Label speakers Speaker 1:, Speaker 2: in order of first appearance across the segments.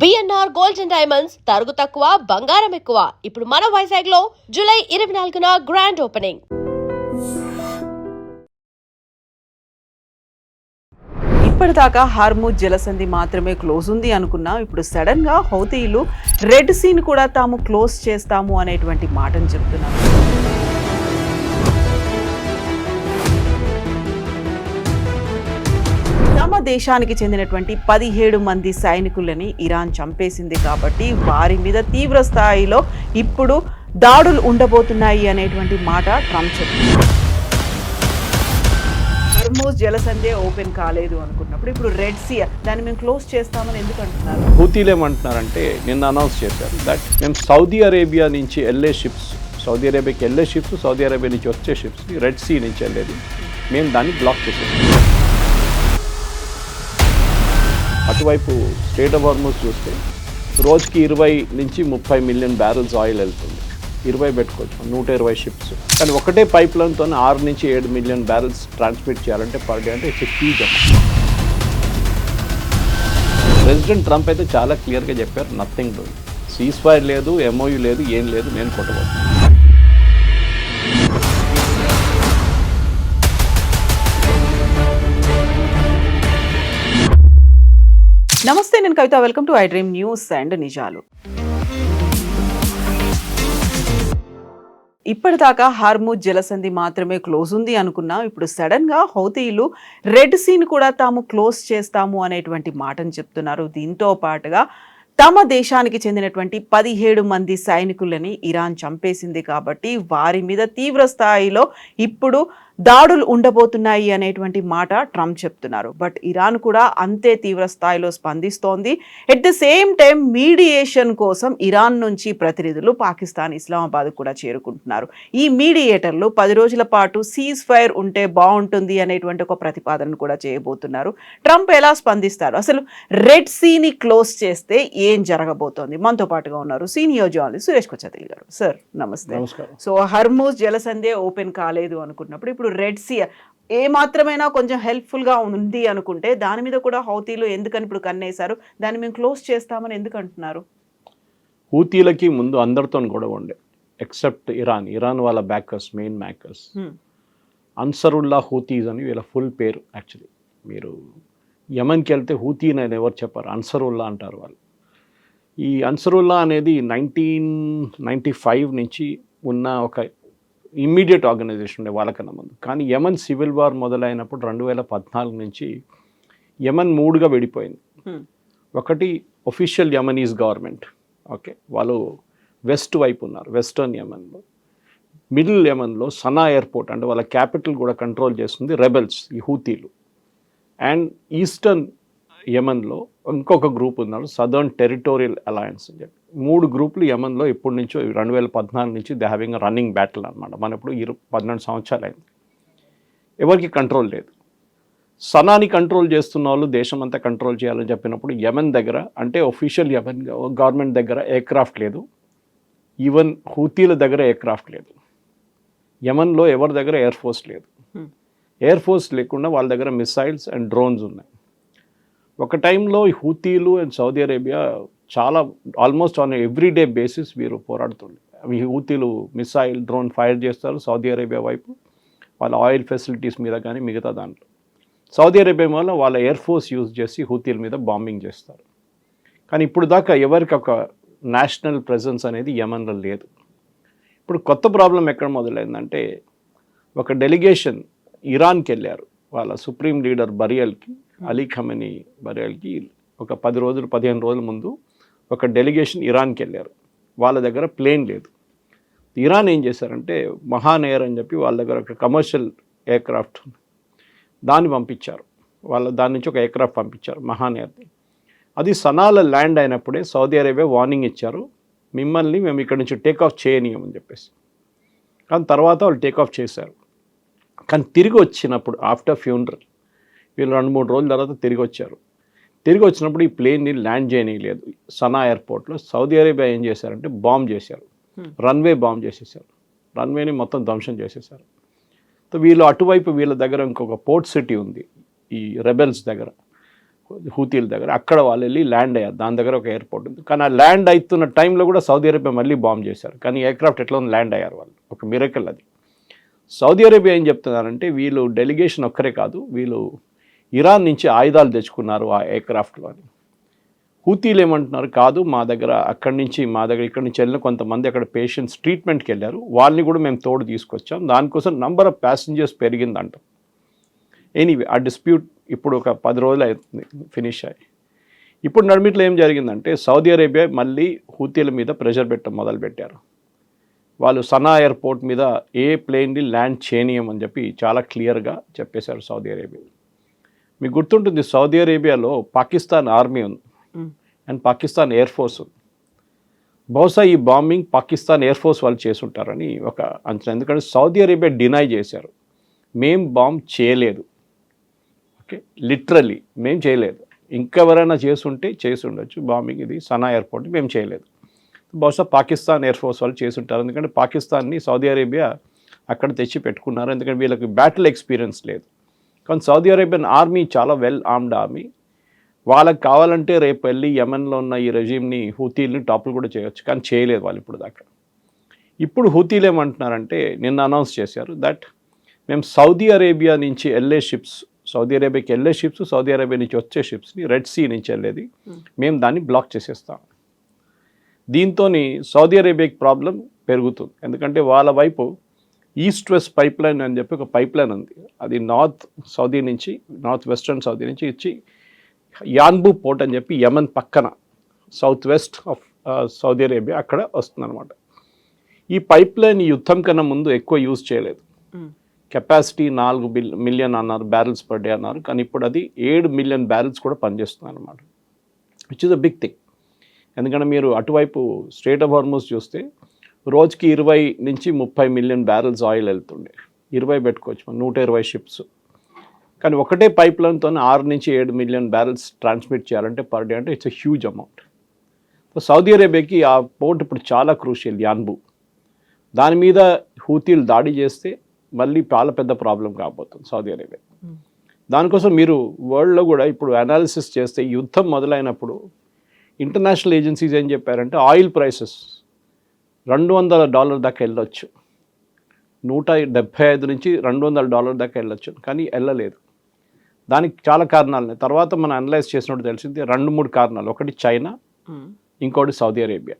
Speaker 1: BNR gold and diamonds తరుగు తక్కువ బంగారం ఎక్కువ. ఇప్పుడు మన వైజాగ్ లో జూలై 24న గ్రాండ్ ఓపెనింగ్.
Speaker 2: ఇప్పటిదాకా హార్మూజ్ జలసంధి మాత్రమే క్లోజ్ ఉంది అనుకున్నాం. ఇప్పుడు సడన్ గా హౌతీలు రెడ్ సీని కూడా తాము క్లోజ్ చేస్తాము అనేటువంటి మాటను చెప్తున్నారు. తమ దేశానికి చెందినటువంటి 17 మంది సైనికులని ఇరాన్ చంపేసింది కాబట్టి వారి మీద తీవ్ర స్థాయిలో ఇప్పుడు దాడులు ఉండబోతున్నాయి అనేటువంటి మాట ట్రంప్ చెప్తున్నారు. హార్మూజ్ జలసంధి ఓపెన్ కాలేదు అనుకున్నప్పుడు ఇప్పుడు రెడ్ సీ దాన్ని మేము క్లోజ్ చేస్తామని ఎందుకు అంటున్నారు?
Speaker 3: హూతీలు ఏమంటున్నారంటే నిన్న అనౌన్స్ చేశారు దట్ మేము సౌదీ అరేబియా నుంచి వెళ్ళే షిప్స్, సౌదీ అరేబియాకి వెళ్ళే షిప్స్, సౌదీ అరేబియా నుంచి వచ్చే షిప్స్ రెడ్ సీ నుంచి వెళ్ళేది మేము దాన్ని బ్లాక్ చేసేసాం. అటువైపు స్టేట్ ఆఫ్ హార్మూజ్ చూస్తే రోజుకి 20 నుంచి 30 మిలియన్ బ్యారెల్స్ ఆయిల్ వెళ్తుంది. 20 పెట్టుకోవచ్చు, 120 షిప్స్. కానీ ఒకటే పైప్ లైన్తో 6 నుంచి 7 మిలియన్ బ్యారెల్స్ ట్రాన్స్మిట్ చేయాలంటే పర్ డే అంటే it's huge amount. President Trump అయితే చాలా క్లియర్గా చెప్పారు, నథింగ్ డూయింగ్, సీజ్ ఫైర్ లేదు, ఎంఓయూ లేదు, ఏం లేదు, నేను కొట్టబోతున్నాను.
Speaker 2: నమస్తే, నేను Kavitha. Welcome to I dream news and నిజాలు. ఇప్పటిదాకా హార్మూజ్ జలసంధి మాత్రమే క్లోజ్ ఉంది అనుకున్నాం. ఇప్పుడు సడన్ గా హౌతీలు రెడ్ సీని కూడా తాము క్లోజ్ చేస్తాము అనేటువంటి మాటను చెప్తున్నారు. దీంతో పాటుగా తమ దేశానికి చెందినటువంటి 17 మంది సైనికులని ఇరాన్ చంపేసింది కాబట్టి వారి మీద తీవ్ర స్థాయిలో ఇప్పుడు దాడులు ఉండబోతున్నాయి అనేటువంటి మాట ట్రంప్ చెప్తున్నారు. బట్ ఇరాన్ కూడా అంతే తీవ్ర స్థాయిలో స్పందిస్తోంది. At the same time mediation కోసం ఇరాన్ నుంచి ప్రతినిధులు పాకిస్తాన్, ఇస్లామాబాద్ కూడా చేరుకుంటున్నారు. ఈ మీడియేటర్లు 10 రోజుల పాటు సీజ్ ఫైర్ ఉంటే బాగుంటుంది అనేటువంటి ఒక ప్రతిపాదన కూడా చేయబోతున్నారు. ట్రంప్ ఎలా స్పందిస్తారు, అసలు రెడ్ సీని క్లోజ్ చేస్తే ఏం జరగబోతోంది? మనతో పాటుగా ఉన్నారు సీనియర్ జర్నలిస్ట్ సురేష్ కొచ్చాతిల్ గారు. సార్ నమస్తే. సో హార్మూజ్ జలసంధి ఓపెన్ కాలేదు అనుకున్నప్పుడు ఇప్పుడు రెడ్ సీ ఏ మాత్రమైనా కొంచెం హెల్ప్ఫుల్గా ఉంది అనుకుంటే దాని మీద కూడా హౌతీలు ఎందుకని ఇప్పుడు కన్నేశారు, దాన్ని మేము క్లోజ్ చేస్తామని ఎందుకు అంటున్నారు?
Speaker 3: హూతీలకి ముందు అందరితో గొడవ ఉండే, ఎక్సెప్ట్ ఇరాన్ వాళ్ళ బ్యాకర్స్, మెయిన్ బ్యాకర్స్ అన్సరుల్లా హూతీస్ అని వీళ్ళ ఫుల్ పేరు. యాక్చువల్లీ మీరు యమన్కి వెళ్తే హూతీ అనేది ఎవరు చెప్పారు, అన్సరుల్లా అంటారు వాళ్ళు. ఈ అన్సరుల్లా అనేది 1995 నుంచి ఉన్న ఒక ఇమ్మీడియట్ ఆర్గనైజేషన్ ఉండే వాళ్ళకన్నా ముందు. కానీ యమన్ సివిల్ వార్ మొదలైనప్పుడు 2014 నుంచి యమన్ 3గా విడిపోయింది. ఒకటి ఒఫిషియల్ యమనీస్ గవర్నమెంట్, ఓకే, వాళ్ళు వెస్ట్ వైపు ఉన్నారు, వెస్టర్న్ యమన్లో. మిడిల్ యమన్లో సనా ఎయిర్పోర్ట్ అంటే వాళ్ళ క్యాపిటల్ కూడా కంట్రోల్ చేస్తుంది రెబెల్స్, ఈ హూతీలు. అండ్ ఈస్టర్న్ యమన్లో ఇంకొక గ్రూప్ ఉన్నారు, సదర్న్ టెరిటోరియల్ అలయన్స్ అని చెప్పి. 3 గ్రూపులు యమన్లో ఇప్పటి నుంచో 2014 నుంచి దే హ్యావింగ్ రన్నింగ్ బ్యాటిల్ అనమాట. మన ఇప్పుడు 12 సంవత్సరాలు అయింది, ఎవరికి కంట్రోల్ లేదు. సనాని కంట్రోల్ చేస్తున్న వాళ్ళు దేశం అంతా కంట్రోల్ చేయాలని చెప్పినప్పుడు యమన్ దగ్గర అంటే ఒఫిషియల్ యమన్ గవర్నమెంట్ దగ్గర ఎయిర్క్రాఫ్ట్ లేదు, ఈవెన్ హూతీల దగ్గర ఎయిర్క్రాఫ్ట్ లేదు. యమన్లో ఎవరి దగ్గర ఎయిర్ ఫోర్స్ లేదు. ఎయిర్ ఫోర్స్ లేకుండా వాళ్ళ దగ్గర మిసైల్స్ అండ్ డ్రోన్స్ ఉన్నాయి. ఒక టైంలో ఈ హూతీలు అండ్ సౌదీ అరేబియా చాలా ఆల్మోస్ట్ ఆన్ ఎవ్రీడే బేసిస్ వీరు పోరాడుతుండే. ఈ హూతీలు మిసైల్, డ్రోన్ ఫైర్ చేస్తారు సౌదీ అరేబియా వైపు, వాళ్ళ ఆయిల్ ఫెసిలిటీస్ మీద కానీ మిగతా దాంట్లో. సౌదీ అరేబియా వల్ల వాళ్ళ ఎయిర్ ఫోర్స్ యూజ్ చేసి హూతీల మీద బాంబింగ్ చేస్తారు. కానీ ఇప్పుడు దాకా ఎవరికి ఒక నేషనల్ ప్రెజెన్స్ అనేది యమన్లో లేదు. ఇప్పుడు కొత్త ప్రాబ్లం ఎక్కడ మొదలైందంటే, ఒక డెలిగేషన్ ఇరాన్కి వెళ్ళారు, వాళ్ళ సుప్రీం లీడర్ బరియల్కి, అలీ ఖమెనీ బరియల్కి ఒక 15 రోజుల ముందు ఒక డెలిగేషన్ ఇరాన్కి వెళ్ళారు. వాళ్ళ దగ్గర ప్లేన్ లేదు. ఇరాన్ ఏం చేశారంటే మహాన్ ఎయిర్ అని చెప్పి వాళ్ళ దగ్గర ఒక కమర్షియల్ ఎయిర్క్రాఫ్ట్ దాన్ని పంపించారు. దాని నుంచి ఒక ఎయిర్క్రాఫ్ట్ పంపించారు, మహాన్ ఎయిర్ది. అది సనాలో ల్యాండ్ అయినప్పుడే సౌదీ అరేబియా వార్నింగ్ ఇచ్చారు, మిమ్మల్ని మేము ఇక్కడ నుంచి టేకాఫ్ చేయనీయమని చెప్పేసి. కానీ తర్వాత వాళ్ళు టేకాఫ్ చేశారు. కానీ తిరిగి వచ్చినప్పుడు ఆఫ్టర్ ఫ్యూనరల్ వీళ్ళు 2-3 రోజుల తర్వాత తిరిగి వచ్చారు. తిరిగి వచ్చినప్పుడు ఈ ప్లేన్ని ల్యాండ్ చేయనీయలేదు సనా ఎయిర్పోర్ట్లో. సౌదీ అరేబియా ఏం చేశారంటే బాంబ్ చేశారు, రన్వే బాంబ్ చేసేసారు, రన్వేని మొత్తం ధ్వంసం చేసేసారు. సో వీళ్ళు అటువైపు వీళ్ళ దగ్గర ఇంకొక పోర్ట్ సిటీ ఉంది ఈ రెబెల్స్ దగ్గర, హూతీల దగ్గర. అక్కడ వాళ్ళు వెళ్ళి ల్యాండ్ అయ్యారు. దాని దగ్గర ఒక ఎయిర్పోర్ట్ ఉంది. కానీ ఆ ల్యాండ్ అవుతున్న టైంలో కూడా సౌదీ అరేబియా మళ్ళీ బాంబ్ చేశారు. కానీ ఎయిర్క్రాఫ్ట్ ఎట్లా ఉంది ల్యాండ్ అయ్యారు వాళ్ళు. ఒక మిరకల్ అది. సౌదీ అరేబియా ఏం చెప్తున్నారంటే వీళ్ళు డెలిగేషన్ ఒక్కరే కాదు, వీళ్ళు ఇరాన్ నుంచి ఆయుధాలు తెచ్చుకున్నారు ఆ ఎయిర్క్రాఫ్ట్లో అని. హూతీలు ఏమంటున్నారు, కాదు మా దగ్గర ఇక్కడి నుంచి వెళ్ళిన కొంతమంది అక్కడ పేషెంట్స్ ట్రీట్మెంట్కి వెళ్ళారు, వాళ్ళని కూడా మేము తోడు తీసుకొచ్చాం, దానికోసం నంబర్ ఆఫ్ ప్యాసింజర్స్ పెరిగిందంట. ఎనీవే ఆ డిస్ప్యూట్ ఇప్పుడు ఒక 10 రోజులు అవుతుంది ఫినిష్ అయ్యి. ఇప్పుడు నడిమిట్లో ఏం జరిగిందంటే సౌదీ అరేబియా మళ్ళీ హూతీల మీద ప్రెషర్ పెట్టడం మొదలుపెట్టారు. వాళ్ళు సనా ఎయిర్పోర్ట్ మీద ఏ ప్లేన్ని ల్యాండ్ చేయనీయమని చెప్పి చాలా క్లియర్గా చెప్పేశారు సౌదీ అరేబియా. మీకు గుర్తుంటుంది సౌదీ అరేబియాలో పాకిస్తాన్ ఆర్మీ ఉంది అండ్ పాకిస్తాన్ ఎయిర్ ఫోర్స్ ఉంది. బహుశా ఈ బాంబింగ్ పాకిస్తాన్ ఎయిర్ ఫోర్స్ వాళ్ళు చేసుంటారని ఒక అంచనా. ఎందుకంటే సౌదీ అరేబియా డినై చేశారు, మేం బాంబ్ చేయలేదు. ఓకే, లిటరలీ మేము చేయలేదు. ఇంకెవరైనా చేసి ఉండొచ్చు బాంబింగ్, ఇది సనా ఎయిర్పోర్ట్ మేము చేయలేదు. బహుశా పాకిస్తాన్ ఎయిర్ ఫోర్స్ వాళ్ళు చేసుంటారు. ఎందుకంటే పాకిస్తాన్ని సౌదీ అరేబియా అక్కడ తెచ్చి పెట్టుకున్నారు, ఎందుకంటే వీళ్ళకి బ్యాటిల్ ఎక్స్పీరియన్స్ లేదు. కానీ సౌదీ అరేబియన్ ఆర్మీ చాలా వెల్ ఆర్మ్డ్ ఆర్మీ. వాళ్ళకి కావాలంటే రేపు వెళ్ళి యెమెన్లో ఉన్న ఈ రెజీమ్ని హూతీల్ని టాపులు కూడా చేయొచ్చు, కానీ చేయలేదు వాళ్ళు ఇప్పుడు దాకా. ఇప్పుడు హూతీలు ఏమంటున్నారంటే నిన్న అనౌన్స్ చేశారు దట్ మేము సౌదీ అరేబియా నుంచి వెళ్ళే షిప్స్, సౌదీ అరేబియాకి వెళ్ళే షిప్స్, సౌదీ అరేబియా నుంచి వచ్చే షిప్స్ని రెడ్ సీ నుంచి వెళ్ళేది మేము దాన్ని బ్లాక్ చేసేస్తాం. దీంతో సౌదీ అరేబియాకి ప్రాబ్లం పెరుగుతుంది. ఎందుకంటే వాళ్ళ వైపు ఈస్ట్ వెస్ట్ పైప్ లైన్ అని చెప్పి ఒక పైప్ లైన్ ఉంది. అది నార్త్ వెస్టర్న్ సౌదీ నుంచి ఇచ్చి యాన్బు పోర్ట్ అని చెప్పి యెమెన్ పక్కన south west of Saudi Arabia అక్కడ వస్తుందన్నమాట. ఈ పైప్ లైన్ యుద్ధం కన్నా ముందు ఎక్కువ యూజ్ చేయలేదు. కెపాసిటీ 4 మిలియన్ అన్నారు, బ్యారెల్స్ పర్ డే అన్నారు. కానీ ఇప్పుడు అది 7 మిలియన్ బ్యారెల్స్ కూడా పనిచేస్తుంది అనమాట, which is a big thing. ఎందుకంటే మీరు అటువైపు స్ట్రెయిట్ ఆఫ్ హార్మూజ్ చూస్తే రోజుకి 20 నుంచి 30 మిలియన్ బ్యారెల్స్ ఆయిల్ వెళ్తుండే. 20 పెట్టుకోవచ్చు, 120 షిప్స్. కానీ ఒకటే పైప్ లైన్తో 6 నుంచి 7 మిలియన్ బ్యారెల్స్ ట్రాన్స్మిట్ చేయాలంటే పర్ డే, అంటే it's a huge amount. So Saudi అరేబియాకి ఆ పోర్ట్ ఇప్పుడు చాలా క్రూషియల్, యాన్బు. దాని మీద హూతీలు దాడి చేస్తే మళ్ళీ చాలా పెద్ద ప్రాబ్లం కాబోతుంది సౌదీ అరేబియా. దానికోసం మీరు వరల్డ్లో కూడా ఇప్పుడు అనాలిసిస్ చేస్తే యుద్ధం మొదలైనప్పుడు ఇంటర్నేషనల్ ఏజెన్సీస్ ఏం చెప్పారంటే ఆయిల్ ప్రైసెస్ $200 దాకా వెళ్ళొచ్చు, 175 నుంచి $200 దాకా వెళ్ళొచ్చు, కానీ వెళ్ళలేదు. దానికి చాలా కారణాలు ఉన్నాయి. తర్వాత మనం అనలైజ్ చేసినట్టు తెలిసింది 2-3 కారణాలు. ఒకటి చైనా, ఇంకోటి సౌదీ అరేబియా.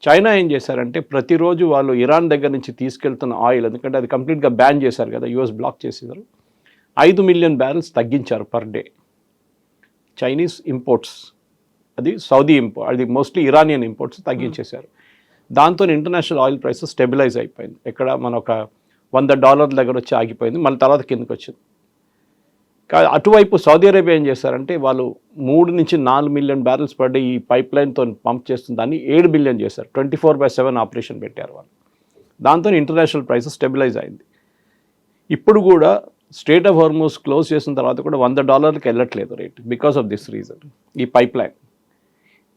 Speaker 3: చైనా ఏం చేశారంటే ప్రతిరోజు వాళ్ళు ఇరాన్ దగ్గర నుంచి తీసుకెళ్తున్న ఆయిల్, ఎందుకంటే అది కంప్లీట్గా బ్యాన్ చేశారు కదా, యూఎస్ బ్లాక్ చేసేసారు, 5 మిలియన్ బ్యారెల్స్ తగ్గించారు పర్ డే చైనీస్ ఇంపోర్ట్స్. అది సౌదీ ఇంపోర్ట్, అది మోస్ట్లీ ఇరానియన్ ఇంపోర్ట్స్ తగ్గించేశారు. దాంతో ఇంటర్నేషనల్ ఆయిల్ ప్రైసెస్ స్టెబిలైజ్ అయిపోయింది. ఎక్కడ మన ఒక $100 దగ్గర వచ్చి ఆగిపోయింది, మళ్ళీ తర్వాత కిందకి వచ్చింది. అటువైపు సౌదీ అరేబియా ఏం చేశారంటే వాళ్ళు 3 నుంచి 4 మిలియన్ బ్యారెల్స్ పర్ డే ఈ పైప్ లైన్తో పంప్ చేస్తుంది, దాన్ని 7 బిలియన్ చేశారు. 24/7 ఆపరేషన్ పెట్టారు వాళ్ళు. దాంతో ఇంటర్నేషనల్ ప్రైసెస్ స్టెబిలైజ్ అయింది. ఇప్పుడు కూడా స్ట్రెయిట్ ఆఫ్ హార్మూజ్ క్లోజ్ చేసిన తర్వాత కూడా $100కి వెళ్ళట్లేదు rate, because of this reason, ఈ పైప్ లైన్.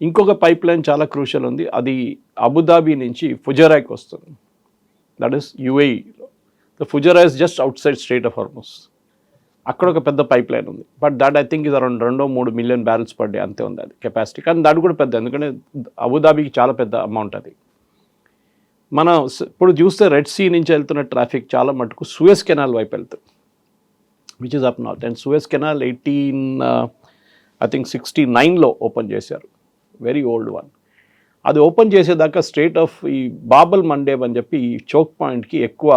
Speaker 3: ఇంకొక పైప్ లైన్ చాలా క్రూషియల్ ఉంది, అది అబుదాబి నుంచి ఫుజరాయ్కి వస్తుంది, దట్ ఈస్ యుఏఈలో. The Fujairah is just outside strait of Hormuz. అక్కడ ఒక పెద్ద పైప్ లైన్ ఉంది, బట్ దాట్ ఐ థింక్ ఇది around 2-3 million barrels per day అంతే ఉంది అది కెపాసిటీ. కానీ దాని కూడా పెద్ద, ఎందుకంటే అబుదాబికి చాలా పెద్ద అమౌంట్ అది. మనం ఇప్పుడు చూస్తే రెడ్ సీ నుంచి వెళ్తున్న ట్రాఫిక్ చాలా మటుకు సూయజ్ కెనాల్ వైపు వెళ్తుంది, which is up north. And Suez canal 69లో ఓపెన్ చేశారు, వెరీ ఓల్డ్ వన్. అది ఓపెన్ చేసేదాకా స్ట్రెయిట్ ఆఫ్ ఈ బాబల్ మండేబ్ అని చెప్పి ఈ చోక్ పాయింట్కి ఎక్కువ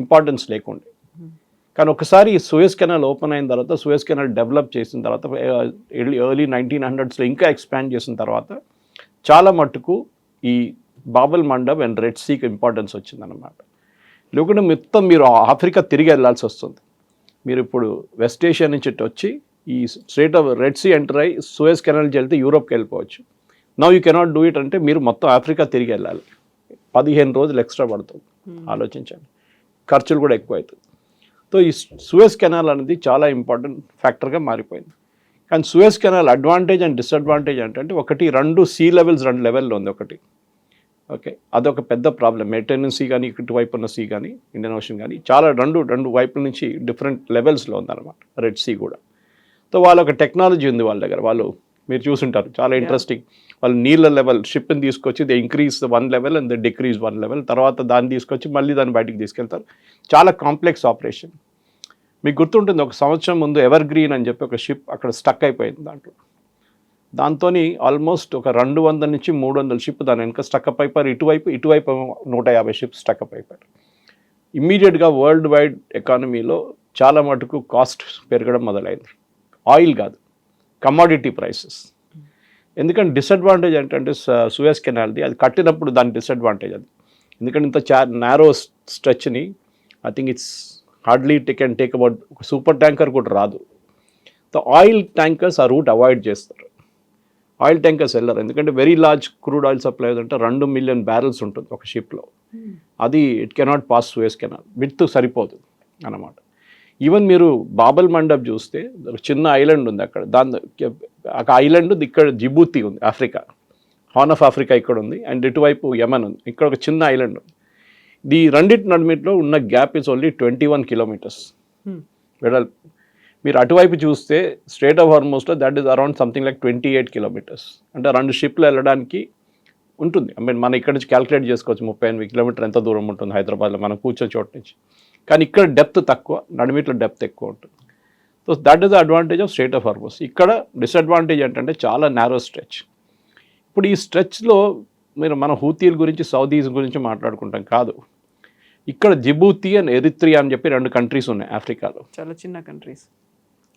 Speaker 3: ఇంపార్టెన్స్ లేకుండే. కానీ ఒకసారి సూయజ్ కెనాల్ ఓపెన్ అయిన తర్వాత, సూయజ్ కెనాల్ డెవలప్ చేసిన తర్వాత, ఎర్లీ 1900s ఇంకా ఎక్స్పాండ్ చేసిన తర్వాత చాలా మట్టుకు ఈ బాబల్ మండబ్ అండ్ రెడ్ సీకి ఇంపార్టెన్స్ వచ్చిందన్నమాట. లేకుంటే మొత్తం మీరు ఆఫ్రికా తిరిగి వెళ్ళాల్సి వస్తుంది. మీరు ఇప్పుడు వెస్ట్ ఏషియా నుంచి వచ్చి ఈ strait of Red Sea enter అయ్యి సూయజ్ కెనాల్ నుంచి వెళ్తే యూరోప్కి వెళ్ళిపోవచ్చు. Now you cannot do it అంటే మీరు మొత్తం ఆఫ్రికా తిరిగి వెళ్ళాలి, 15 రోజులు ఎక్స్ట్రా పడుతుంది. ఆలోచించండి, ఖర్చులు కూడా ఎక్కువ అవుతుంది. సో ఈ సూయజ్ కెనాల్ అనేది చాలా ఇంపార్టెంట్ ఫ్యాక్టర్గా మారిపోయింది. కానీ Suez canal advantage and disadvantage అంటే ఒకటి, 2 సీ లెవెల్స్ 2 లెవెల్లో ఉంది ఒకటి. ఓకే, అదొక పెద్ద ప్రాబ్లం. మెడిటరేనియన్ సీ కానీ ఇటువైపు ఉన్న సీ కానీ ఇండియన్ ఓషన్ కానీ చాలా రెండు వైపుల నుంచి డిఫరెంట్ లెవెల్స్లో ఉందన్నమాట రెడ్ సీ కూడా. సో వాళ్ళ ఒక టెక్నాలజీ ఉంది వాళ్ళ దగ్గర. వాళ్ళు మీరు చూసుంటారు, చాలా ఇంట్రెస్టింగ్. వాళ్ళు నీళ్ళ లెవెల్ షిప్ని తీసుకొచ్చి they increase 1 level and they decrease 1 level, తర్వాత దాన్ని తీసుకొచ్చి మళ్ళీ దాన్ని బయటికి తీసుకెళ్తారు. చాలా కాంప్లెక్స్ ఆపరేషన్. మీకు గుర్తుంటుంది, ఒక సంవత్సరం ముందు ఎవర్ గ్రీన్ అని చెప్పి ఒక షిప్ అక్కడ స్టక్ అయిపోయింది. దాంతో ఆల్మోస్ట్ ఒక 200 నుంచి 300 షిప్ దాని వెనక స్టక్అప్ అయిపోయారు. ఇటువైపు 150 షిప్స్ స్టక్అప్ అయిపోయారు. ఇమ్మీడియట్గా వరల్డ్ వైడ్ ఎకానమీలో చాలా మటుకు కాస్ట్ పెరగడం మొదలైంది. ఆయిల్ కాదు, కమాడిటీ ప్రైసెస్. ఎందుకంటే డిసడ్వాంటేజ్ ఏంటంటే సూయజ్ కెనాల్ది, అది కట్టినప్పుడు దాని డిసడ్వాంటేజ్ అది. ఎందుకంటే ఇంత నారో స్ట్రెచ్ని I think it's hardly take about super tanker కూడా రాదు. సో ఆయిల్ ట్యాంకర్స్ ఆ రూట్ అవాయిడ్ చేస్తారు. ఆయిల్ ట్యాంకర్స్ వెళ్ళరు, ఎందుకంటే very large crude oil supply అంటే 2 మిలియన్ బ్యారెల్స్ ఉంటుంది ఒక షిప్లో. అది it cannot pass Suez canal, width సరిపోదు అన్నమాట. ఈవెన్ మీరు బాబల్ మండప్ చూస్తే చిన్న ఐలాండ్ ఉంది అక్కడ, ఒక ఐలాండ్ ఇక్కడ జిబూతి ఉంది, ఆఫ్రికా, హార్న్ ఆఫ్ ఆఫ్రికా ఇక్కడ ఉంది, అండ్ ఇటువైపు యమన్ ఉంది, ఇక్కడ ఒక చిన్న ఐలాండ్ ఉంది. ఈ రెండింటి నడిమిట్లో ఉన్న గ్యాప్ ఇస్ ఓన్లీ 21 కిలోమీటర్స్ వెడల్పు. మీరు అటువైపు చూస్తే స్ట్రేట్ ఆఫ్ హార్మోస్లో that is around something like 28 kilometres. అంటే 2 షిప్లు వెళ్ళడానికి ఉంటుంది. ఐ మీన్ మనం ఇక్కడ నుంచి క్యాల్కులేట్ చేసుకోవచ్చు 38 కిలోమీటర్ ఎంత దూరం ఉంటుంది హైదరాబాద్లో మనం కూర్చొని చోటు నుంచి. కానీ ఇక్కడ డెప్త్ తక్కువ, నడిమిట్లో డెప్త్ ఎక్కువ ఉంటుంది. So that is the advantage of straight of Hormuz. ఇక్కడ డిసడ్వాంటేజ్ ఏంటంటే చాలా నారో స్ట్రెచ్. ఇప్పుడు ఈ స్ట్రెచ్లో మన హూతీల గురించి, సౌదీస్ గురించి మాట్లాడుకుంటాం కాదు. ఇక్కడ జిబూతి అండ్ ఎరిత్రియా అని చెప్పి 2 కంట్రీస్ ఉన్నాయి ఆఫ్రికాలో,
Speaker 2: చాలా చిన్న కంట్రీస్,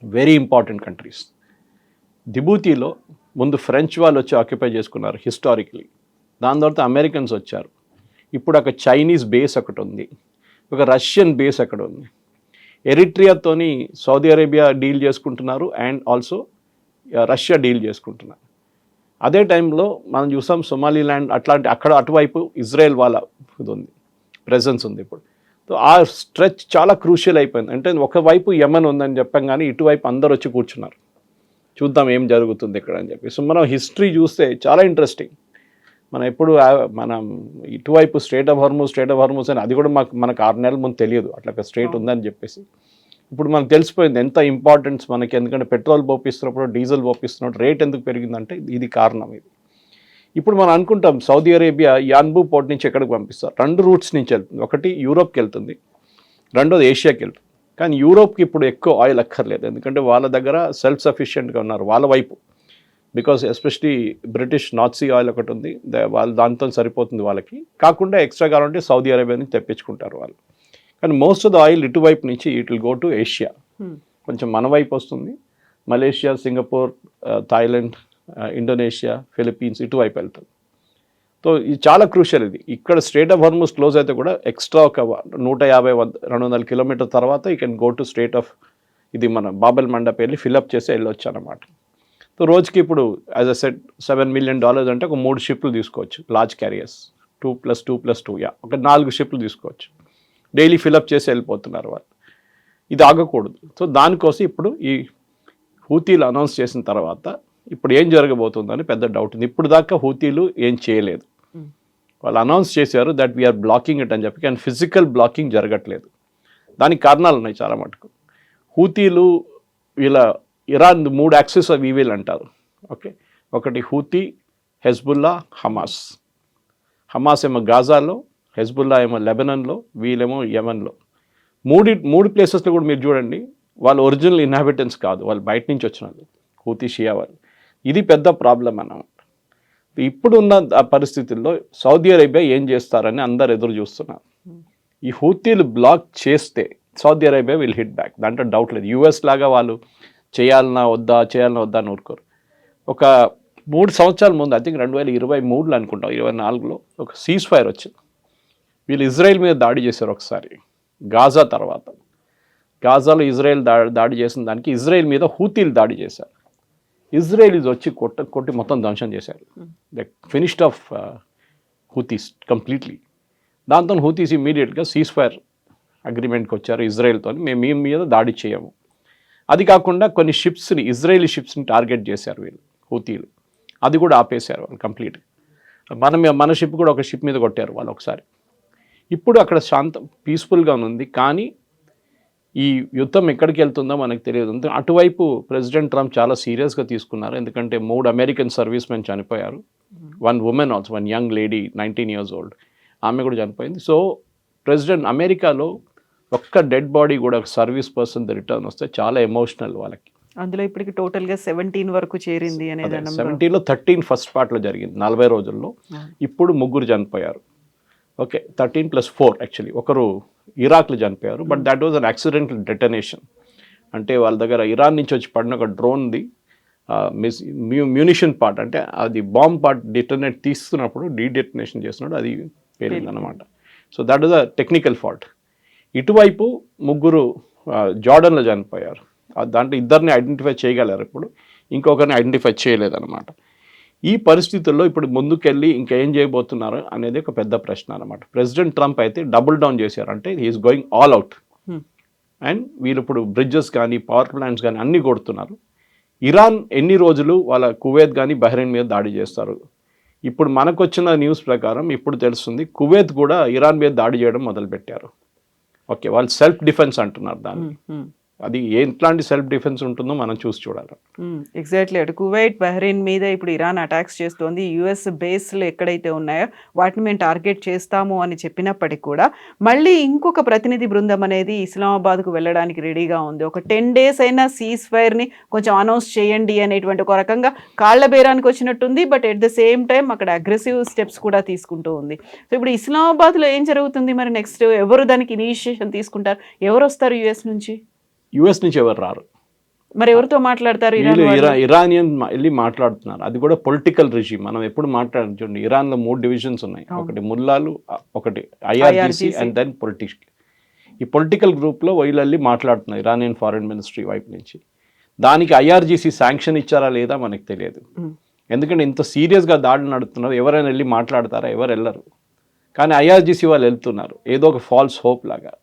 Speaker 3: వెరీ ఇంపార్టెంట్ కంట్రీస్. జిబూతిలో ముందు ఫ్రెంచ్ వాళ్ళు వచ్చి ఆక్యుపై చేసుకున్నారు హిస్టారికలీ. దాని తర్వాత అమెరికన్స్ వచ్చారు. ఇప్పుడు ఒక చైనీస్ బేస్ ఒకటి ఉంది, ఒక రష్యన్ బేస్ అక్కడ ఉంది. ఎరిట్రియాతోని సౌదీ అరేబియా డీల్ చేసుకుంటున్నారు, అండ్ ఆల్సో రష్యా డీల్ చేసుకుంటున్నారు. అదే టైంలో మనం చూసాం సొమాలీల్యాండ్ అక్కడ అటువైపు ఇజ్రాయెల్ వాళ్ళ ఇది ఉంది, ప్రెజెన్స్ ఉంది ఇప్పుడు. సో ఆ స్ట్రెచ్ చాలా క్రూషియల్ అయిపోయింది. అంటే ఒకవైపు యమన్ ఉందని చెప్పాం, కానీ ఇటువైపు అందరు వచ్చి కూర్చున్నారు, చూద్దాం ఏం జరుగుతుంది ఇక్కడ అని చెప్పి. సో మనం హిస్టరీ చూస్తే చాలా ఇంట్రెస్టింగ్. మనం ఇటువైపు స్ట్రేట్ ఆఫ్ హార్మోస్ అని అది కూడా మనకు 6 నెలల ముందు తెలియదు అట్లా స్ట్రేట్ ఉందని చెప్పేసి. ఇప్పుడు మనకు తెలిసిపోయింది ఎంత ఇంపార్టెన్స్ మనకి. ఎందుకంటే పెట్రోల్ పోపిస్తున్నప్పుడు, డీజిల్ పోపిస్తున్నప్పుడు రేట్ ఎందుకు పెరిగిందంటే ఇది కారణం. ఇది ఇప్పుడు మనం అనుకుంటాం సౌదీ అరేబియా యాన్బూ పోర్ట్ నుంచి ఎక్కడికి పంపిస్తారు, 2 రూట్స్ నుంచి వెళ్తుంది. ఒకటి యూరోప్కి వెళ్తుంది, రెండోది ఏషియాకి వెళ్తుంది. కానీ యూరోప్కి ఇప్పుడు ఎక్కువ ఆయిల్ అక్కర్లేదు, ఎందుకంటే వాళ్ళ దగ్గర సెల్ఫ్ సఫిషియెంట్గా ఉన్నారు వాళ్ళ వైపు. Because especially British North Sea oil ఒకటి ఉంది, వాళ్ళు దాంతో సరిపోతుంది వాళ్ళకి. కాకుండా ఎక్స్ట్రా కావాలంటే సౌదీ అరేబియా నుంచి తెప్పించుకుంటారు వాళ్ళు. కానీ మోస్ట్ ఆఫ్ ద ఆయిల్ ఇటువైపు నుంచి it will go to Asia. కొంచెం మన వైపు వస్తుంది, Malaysia, Singapore, Thailand, Indonesia, Philippines ఇటువైపు వెళ్తుంది. సో ఇది చాలా క్రూషియల్. ఇది ఇక్కడ స్ట్రేట్ ఆఫ్ హార్మోస్ క్లోజ్ అయితే కూడా ఎక్స్ట్రా ఒక 150-200 కిలోమీటర్ తర్వాత you can go to straight of ఇది మన బాబల్ మండప్ వెళ్ళి ఫిల్అప్ చేసి వెళ్ళొచ్చు అన్నమాట. సో రోజుకి ఇప్పుడు యాజ్ అ సెట్ $7 మిలియన్ అంటే ఒక 3 షిప్లు తీసుకోవచ్చు, లార్జ్ క్యారియర్స్ 2+2+2 ఒక 4 షిప్లు తీసుకోవచ్చు. డైలీ ఫిల్అప్ చేసి వెళ్ళిపోతున్నారు వాళ్ళు. ఇది ఆగకూడదు. సో దానికోసం ఇప్పుడు ఈ హూతీలు అనౌన్స్ చేసిన తర్వాత ఇప్పుడు ఏం జరగబోతుందని పెద్ద డౌట్ ఉంది. ఇప్పుడు దాకా హూతీలు ఏం చేయలేదు. వాళ్ళు అనౌన్స్ చేశారు దట్ వీఆర్ బ్లాకింగ్ ఇట్ అని చెప్పి, కానీ ఫిజికల్ బ్లాకింగ్ జరగట్లేదు. దానికి కారణాలు ఉన్నాయి చాలా మటుకు. హూతీలు ఇరాన్ 3 యాక్సిస్ ఆఫ్ ఈవిల్ అంటారు. ఓకే, ఒకటి హూతీ, హెజ్బుల్లా, హమాస్ ఏమో గాజాలో, హెజ్బుల్లా ఏమో లెబనన్లో, వీళ్ళేమో యమన్లో. మూడు ప్లేసెస్లో కూడా మీరు చూడండి వాళ్ళు ఒరిజినల్ ఇన్హాబిటెంట్స్ కాదు, వాళ్ళు బయట నుంచి వచ్చిన వాళ్ళు, హూతీ షియా వాళ్ళు. ఇది పెద్ద ప్రాబ్లం అన్నమాట. ఇప్పుడున్న ఆ పరిస్థితుల్లో సౌదీ అరేబియా ఏం చేస్తారని అందరు ఎదురు చూస్తున్నారు. ఈ హూతీలు బ్లాక్ చేస్తే Saudi Arabia will hit back, దాంట్లో డౌట్ లేదు. యూఎస్ లాగా వాళ్ళు చేయాలన్నా వద్దా అని ఊరుకోరు. ఒక 3 సంవత్సరాల ముందు, ఐ థింక్ 2023 అనుకుంటాం, 24లో ఒక సీజ్ ఫైర్ వచ్చింది. వీళ్ళు ఇజ్రాయెల్ మీద దాడి చేశారు ఒకసారి, గాజా తర్వాత. గాజాలో ఇజ్రాయెల్ దాడి చేసిన దానికి ఇజ్రాయెల్ మీద హూతీలు దాడి చేశారు. ఇజ్రాయెలీస్ వచ్చి కొట్టి మొత్తం ధ్వంసం చేశారు. They finished off Houthis completely. దాంతో హూతీస్ ఇమ్మీడియట్గా సీజ్ ఫైర్ అగ్రిమెంట్కి వచ్చారు ఇజ్రాయెల్తో, మేము మీ మీద దాడి చేయము. అది కాకుండా కొన్ని షిప్స్ని, ఇజ్రాయేలీ షిప్స్ని టార్గెట్ చేశారు వీళ్ళు హూతీలు. అది కూడా ఆపేశారు వాళ్ళు కంప్లీట్గా. మన షిప్ కూడా ఒక షిప్ మీద కొట్టారు వాళ్ళు ఒకసారి. ఇప్పుడు అక్కడ పీస్ఫుల్గా ఉంది. కానీ ఈ యుద్ధం ఎక్కడికి వెళ్తుందో మనకు తెలియదు. అటువైపు ప్రెసిడెంట్ ట్రంప్ చాలా సీరియస్గా తీసుకున్నారు. ఎందుకంటే 3 అమెరికన్ సర్వీస్ మెన్ చనిపోయారు. 1 women also, 1 young lady 19 years old, ఆమె కూడా చనిపోయింది. సో ప్రెసిడెంట్ అమెరికాలో ఒక్క డెడ్ బాడీ కూడా ఒక సర్వీస్ పర్సన్ రిటర్న్ వస్తే చాలా ఎమోషనల్ వాళ్ళకి.
Speaker 2: అందులో ఇప్పటికి టోటల్గా 17 వరకు చేరింది అనేది
Speaker 3: 17లో 13 ఫస్ట్ పార్ట్లో జరిగింది 40 రోజుల్లో. ఇప్పుడు 3 చనిపోయారు. Okay, 13+4 actually. ఒకరు ఇరాక్లో చనిపోయారు, but that was an accidental detonation. అంటే వాళ్ళ దగ్గర ఇరాన్ నుంచి వచ్చి పడిన ఒక డ్రోన్ది మ్యూనిషన్ పార్ట్, అంటే అది బాంబ్ పార్ట్ డిటనేట్ తీస్తున్నప్పుడు డీడెటనేషన్ చేస్తున్నప్పుడు అది పేలిందన్నమాట. So that was a technical fault. ఇటువైపు 3 జార్డన్లో చనిపోయారు. దాంట్లో 2 ఐడెంటిఫై చేయగలరు, ఇప్పుడు ఇంకొకరిని ఐడెంటిఫై చేయలేదన్నమాట. ఈ పరిస్థితుల్లో ఇప్పుడు ముందుకెళ్ళి ఇంకేం చేయబోతున్నారు అనేది ఒక పెద్ద ప్రశ్న అనమాట. ప్రెసిడెంట్ ట్రంప్ అయితే డబుల్ డౌన్ చేశారు, అంటే he's going all out. And వీళ్ళు ఇప్పుడు బ్రిడ్జెస్ కానీ పవర్ ప్లాంట్స్ కానీ అన్నీ కొడుతున్నారు. ఇరాన్ ఎన్ని రోజులు వాళ్ళ కువైత్ కానీ బహ్రెయిన్ మీద దాడి చేస్తారు. ఇప్పుడు మనకు వచ్చిన న్యూస్ ప్రకారం ఇప్పుడు తెలుస్తుంది కువైత్ కూడా ఇరాన్ మీద దాడి చేయడం మొదలుపెట్టారు. ఓకే, వాళ్ళు సెల్ఫ్ డిఫెన్స్ అంటున్నారు దాన్ని. అది ఎట్లాంటి సెల్ఫ్ డిఫెన్స్ ఉంటుందో మనం చూసి చూడాలి.
Speaker 2: ఎగ్జాక్ట్లీ, అటు కువైట్ బహ్రెయిన్ మీద ఇప్పుడు ఇరాన్ అటాక్స్ చేస్తోంది. యుఎస్ బేస్లు ఎక్కడైతే ఉన్నాయో వాటిని మేము టార్గెట్ చేస్తాము అని చెప్పినప్పటికీ కూడా మళ్ళీ ఇంకొక ప్రతినిధి బృందం అనేది ఇస్లామాబాద్కు వెళ్ళడానికి రెడీగా ఉంది. ఒక 10 days అయినా సీజ్ ఫైర్ని కొంచెం అనౌన్స్ చేయండి అనేటువంటి ఒక రకంగా కాళ్ల బేరానికి వచ్చినట్టుంది. But at the same time అక్కడ అగ్రెసివ్ స్టెప్స్ కూడా తీసుకుంటూ ఉంది. సో ఇప్పుడు ఇస్లామాబాద్లో ఏం జరుగుతుంది మరి నెక్స్ట్? ఎవరు దానికి ఇనిషియేషన్ తీసుకుంటారు? ఎవరు వస్తారు యుఎస్ నుంచి?
Speaker 3: యుఎస్ నుంచి ఎవరు రారు.
Speaker 2: మరి ఎవరితో మాట్లాడతారు?
Speaker 3: ఇరానియన్ వెళ్ళి మాట్లాడుతున్నారు. అది కూడా పొలిటికల్ రిజీమ్. మనం ఎప్పుడు మాట్లాడుతుంది, ఇరాన్లో 3 divisions ఉన్నాయి. ఒకటి ముల్లాలు, ఒకటి ఐఆర్జీసీ అండ్ దెన్ పొలిటిక్స్. ఈ పొలిటికల్ గ్రూప్లో వీళ్ళి మాట్లాడుతున్నారు ఇరానియన్ ఫారెన్ మినిస్ట్రీ వైపు నుంచి. దానికి ఐఆర్జీసీ శాంక్షన్ ఇచ్చారా లేదా మనకు తెలియదు. ఎందుకంటే ఇంత సీరియస్గా దాడులు నడుతున్నారు, ఎవరైనా వెళ్ళి మాట్లాడతారా? ఎవరు వెళ్ళరు. కానీ ఐఆర్జీసీ వాళ్ళు వెళ్తున్నారు, ఏదో ఒక ఫాల్స్ హోప్ లాగా.